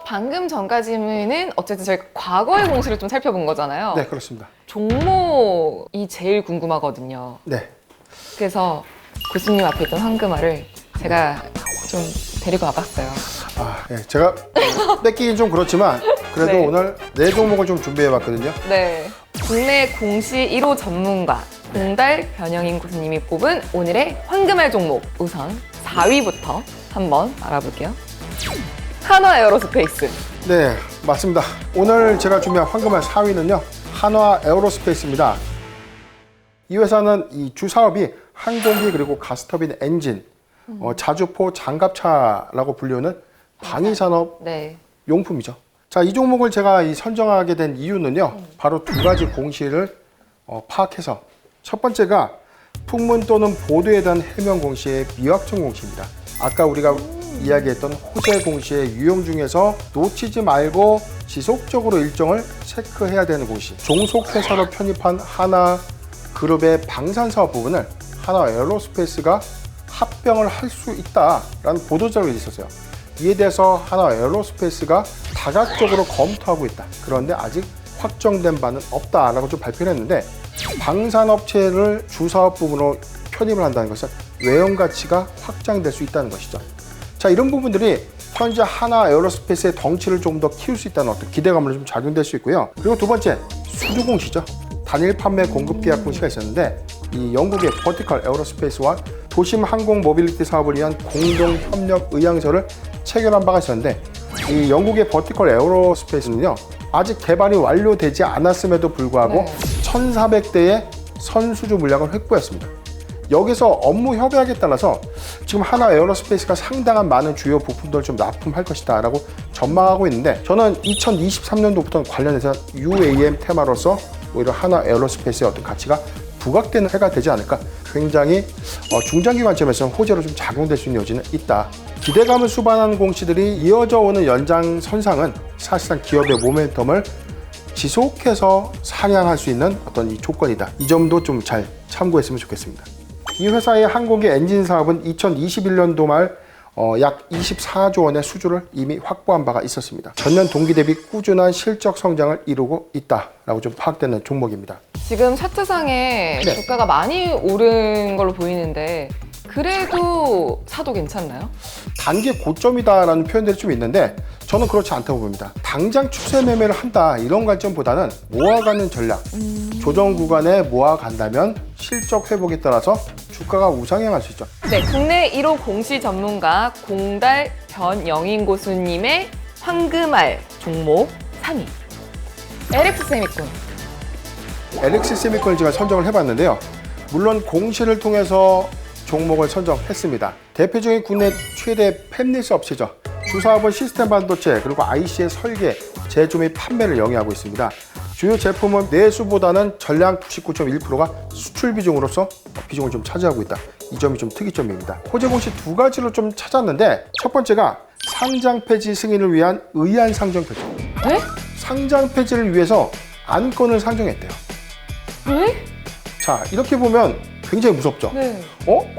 방금 전까지는 어쨌든 저희가 과거의 공시를 좀 살펴본 거잖아요. 네, 그렇습니다. 종목이 제일 궁금하거든요. 네. 그래서 교수님 앞에 있던 황금알을 제가 좀 데리고 와봤어요. 예, 제가 뺏기긴 좀 그렇지만 그래도 네. 오늘 4종목을 좀 준비해봤거든요. 네. 국내 공시 1호 전문가 공달 변영인 교수님이 뽑은 오늘의 황금알 종목, 우선 4위부터 한번 알아볼게요. 한화 에어로스페이스. 네, 맞습니다. 오늘 제가 준비한 황금알 4위는요. 한화 에어로스페이스입니다. 이 회사는 이 주 사업이 항공기 그리고 가스터빈 엔진, 자주포 장갑차라고 불리우는 방위산업 네. 용품이죠. 자, 이 종목을 제가 선정하게 된 이유는요. 바로 두 가지 공시를 파악해서 첫 번째가 풍문 또는 보도에 대한 해명 공시의 미확정 공시입니다. 아까 우리가 이야기했던 호재 공시의 유형 중에서 놓치지 말고 지속적으로 일정을 체크해야 되는 공시. 종속회사로 편입한 하나 그룹의 방산사업 부분을 하나 에어로스페이스가 합병을 할 수 있다라는 보도자료가 있었어요. 이에 대해서 하나 에어로스페이스가 다각적으로 검토하고 있다. 그런데 아직 확정된 바는 없다라고 좀 발표를 했는데 방산업체를 주사업 부분으로 편입을 한다는 것은 외형 가치가 확장될 수 있다는 것이죠. 자, 이런 부분들이 현재 하나 에어로스페이스의 덩치를 좀 더 키울 수 있다는 어떤 기대감으로 좀 작용될 수 있고요. 그리고 두 번째, 수주 공시죠. 단일 판매 공급 계약 공시가 있었는데 이 영국의 버티컬 에어로스페이스와 도심 항공 모빌리티 사업을 위한 공동 협력 의향서를 체결한 바가 있었는데 이 영국의 버티컬 에어로스페이스는요. 아직 개발이 완료되지 않았음에도 불구하고 1,400대의 선수주 물량을 확보했습니다. 여기서 업무 협약에 따라서 지금 하나 에어로스페이스가 상당한 많은 주요 부품들을 좀 납품할 것이다 라고 전망하고 있는데 저는 2023년도부터 관련해서 UAM 테마로서 오히려 하나 에어로스페이스의 어떤 가치가 부각되는 해가 되지 않을까. 굉장히 중장기 관점에서는 호재로 좀 작용될 수 있는 여지는 있다. 기대감을 수반하는 공시들이 이어져 오는 연장선상은 사실상 기업의 모멘텀을 지속해서 상향할 수 있는 어떤 이 조건이다. 이 점도 좀 잘 참고했으면 좋겠습니다. 이 회사의 항공기 엔진 사업은 2021년도 말 약 24조 원의 수주를 이미 확보한 바가 있었습니다. 전년 동기 대비 꾸준한 실적 성장을 이루고 있다라고 좀 파악되는 종목입니다. 지금 차트상에 네. 주가가 많이 오른 걸로 보이는데 그래도 사도 괜찮나요? 단기 고점이다라는 표현들이 좀 있는데 저는 그렇지 않다고 봅니다. 당장 추세 매매를 한다 이런 관점보다는 모아가는 전략, 조정 구간에 모아간다면 실적 회복에 따라서 주가가 우상향할 수 있죠. 네, 국내 1호 공시 전문가 공달 변영인 고수님의 황금알 종목 3위. LX 세미콘. LX 세미콘을 제가 선정을 해봤는데요. 물론 공시를 통해서 종목을 선정했습니다. 대표적인 국내 최대 팹리스 업체죠. 주사업은 시스템 반도체 그리고 IC의 설계, 제조 및 판매를 영위하고 있습니다. 주요 제품은 내수보다는 전량 99.1%가 수출 비중으로서 비중을 좀 차지하고 있다. 이 점이 좀 특이점입니다. 호재 공시 두 가지로 좀 찾았는데 첫 번째가 상장 폐지 승인을 위한 의안 상정 결정. 네? 상장 폐지를 위해서 안건을 상정했대요. 왜? 자, 이렇게 보면 굉장히 무섭죠? 네.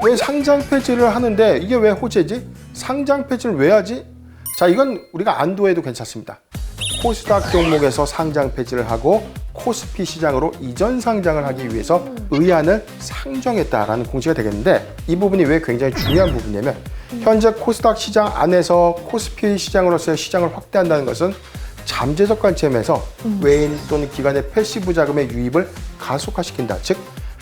왜 상장 폐지를 하는데 이게 왜 호재지? 상장 폐지를 왜 하지? 자, 이건 우리가 안도해도 괜찮습니다. 코스닥 종목에서 상장 폐지를 하고 코스피 시장으로 이전 상장을 하기 위해서 의안을 상정했다라는 공시가 되겠는데 이 부분이 왜 굉장히 중요한 부분이냐면 현재 코스닥 시장 안에서 코스피 시장으로서의 시장을 확대한다는 것은 잠재적 관점에서 외인 또는 기관의 패시브 자금의 유입을 가속화시킨다. 즉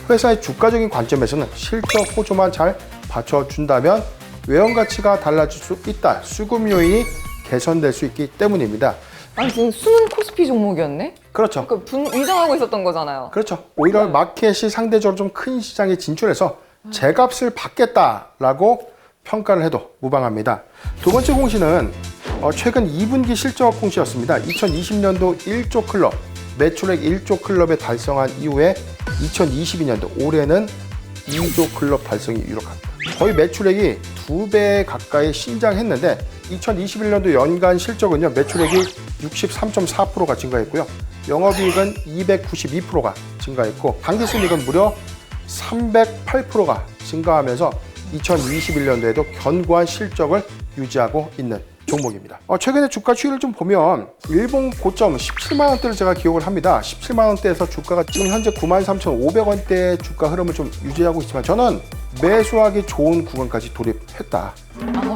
회사의 주가적인 관점에서는 실적 호조만 잘 받쳐준다면 외형 가치가 달라질 수 있다. 수급 요인이 개선될 수 있기 때문입니다. 아니 지금 숨은 코스피 종목이었네? 그렇죠. 위장하고 있었던 거잖아요. 그렇죠. 오히려 마켓이 상대적으로 좀 큰 시장에 진출해서 제값을 받겠다라고 평가를 해도 무방합니다. 두 번째 공시는 최근 2분기 실적 공시였습니다. 2020년도 1조 클럽, 매출액 1조 클럽에 달성한 이후에 2022년도 올해는 2조 클럽 달성이 유력합니다. 거의 매출액이 2배 가까이 신장했는데 2021년도 연간 실적은요 매출액이 63.4%가 증가했고요. 영업이익은 292%가 증가했고 당기순이익은 무려 308%가 증가하면서 2021년도에도 견고한 실적을 유지하고 있는 종목입니다. 최근에 주가 추이를 좀 보면 일본 고점 17만 원대를 제가 기억을 합니다. 17만 원대에서 주가가 지금 현재 93,500원대 주가 흐름을 좀 유지하고 있지만 저는 매수하기 좋은 구간까지 돌입했다.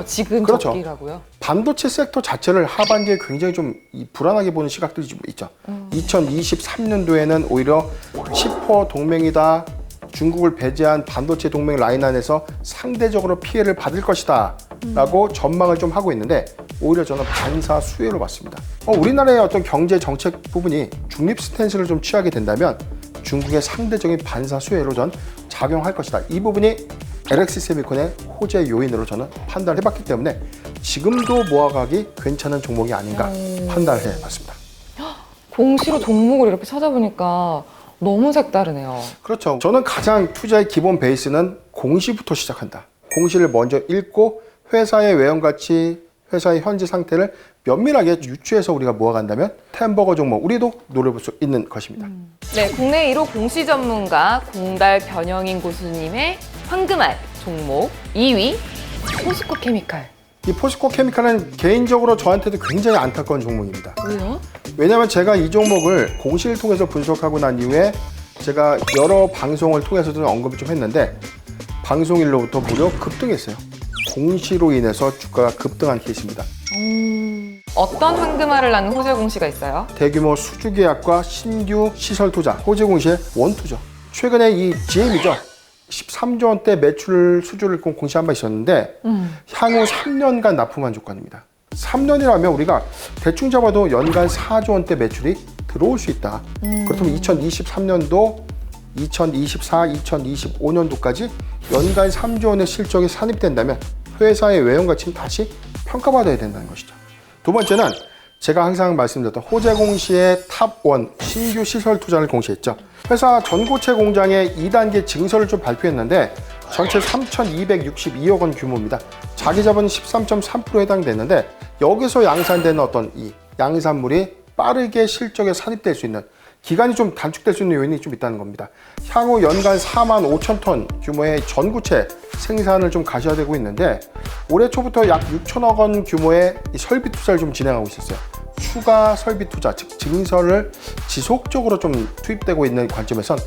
지금 그렇죠. 접기라고요? 반도체 섹터 자체를 하반기에 굉장히 좀 불안하게 보는 시각들이 좀 있죠. 2023년도에는 오히려 10호 동맹이다. 중국을 배제한 반도체 동맹 라인 안에서 상대적으로 피해를 받을 것이다 라고 전망을 좀 하고 있는데 오히려 저는 반사 수혜로 봤습니다. 우리나라의 어떤 경제 정책 부분이 중립 스탠스를 좀 취하게 된다면 중국의 상대적인 반사 수혜로 전 작용할 것이다. 이 부분이 LX세미콘의 호재 요인으로 저는 판단을 해봤기 때문에 지금도 모아가기 괜찮은 종목이 아닌가 판단을 해봤습니다. 공시로 종목을 이렇게 찾아보니까 너무 색다르네요. 그렇죠. 저는 가장 투자의 기본 베이스는 공시부터 시작한다. 공시를 먼저 읽고 회사의 외형가치, 회사의 현재 상태를 면밀하게 유추해서 우리가 모아간다면 템버거 종목 우리도 노려볼 수 있는 것입니다. 네, 국내 1호 공시 전문가 공달 변영인 고수님의 황금알 종목 2위 포스코 케미칼. 이 포스코 케미칼은 개인적으로 저한테도 굉장히 안타까운 종목입니다. 왜요? 왜냐하면 제가 이 종목을 공시를 통해서 분석하고 난 이후에 제가 여러 방송을 통해서도 언급을 좀 했는데 방송일로부터 무려 급등했어요. 공시로 인해서 주가가 급등한 케이스입니다. 어떤 황금알을 낳는 호재 공시가 있어요? 대규모 수주 계약과 신규 시설 투자, 호재 공시의 원투죠. 최근에 이 GM이죠. 13조 원대 매출 수주를 공시한 바 있었는데 향후 3년간 납품한 조건입니다. 3년이라면 우리가 대충 잡아도 연간 4조 원대 매출이 들어올 수 있다. 그렇다면 2023년도, 2024, 2025년도까지 연간 3조 원의 실적이 산입된다면 회사의 외형 가치는 다시 평가받아야 된다는 것이죠. 두 번째는 제가 항상 말씀드렸던 호재 공시의 탑1 신규 시설 투자를 공시했죠. 회사 전고체 공장의 2단계 증설을 좀 발표했는데 전체 3,262억 원 규모입니다. 자기 자본 13.3%에 해당되는데 여기서 양산되는 어떤 이 양산물이 빠르게 실적에 산입될 수 있는 기간이 좀 단축될 수 있는 요인이 좀 있다는 겁니다. 향후 연간 4만 5천 톤 규모의 전구체 생산을 좀 가셔야 되고 있는데 올해 초부터 약 6천억 원 규모의 이 설비 투자를 좀 진행하고 있었어요. 추가 설비 투자, 즉 증설을 지속적으로 좀 투입되고 있는 관점에선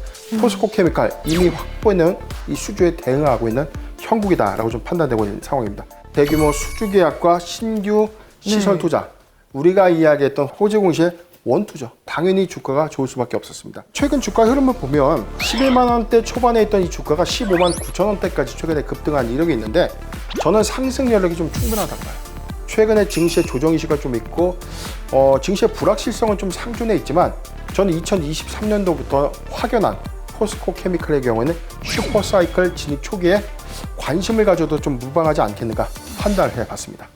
포스코 케미칼 이미 확보해놓은 이 수주에 대응하고 있는 형국이다라고 좀 판단되고 있는 상황입니다. 대규모 수주 계약과 신규 시설 투자, 우리가 이야기했던 호재 공시의 원투죠. 당연히 주가가 좋을 수밖에 없었습니다. 최근 주가 흐름을 보면 11만 원대 초반에 있던 이 주가가 15만 9천 원대까지 최근에 급등한 이력이 있는데 저는 상승 여력이 좀 충분하다고 봐요. 최근에 증시의 조정 이슈가 좀 있고 증시의 불확실성은 좀 상존해 있지만 저는 2023년도부터 확연한 포스코 케미칼의 경우에는 슈퍼사이클 진입 초기에 관심을 가져도 좀 무방하지 않겠는가 판단을 해봤습니다.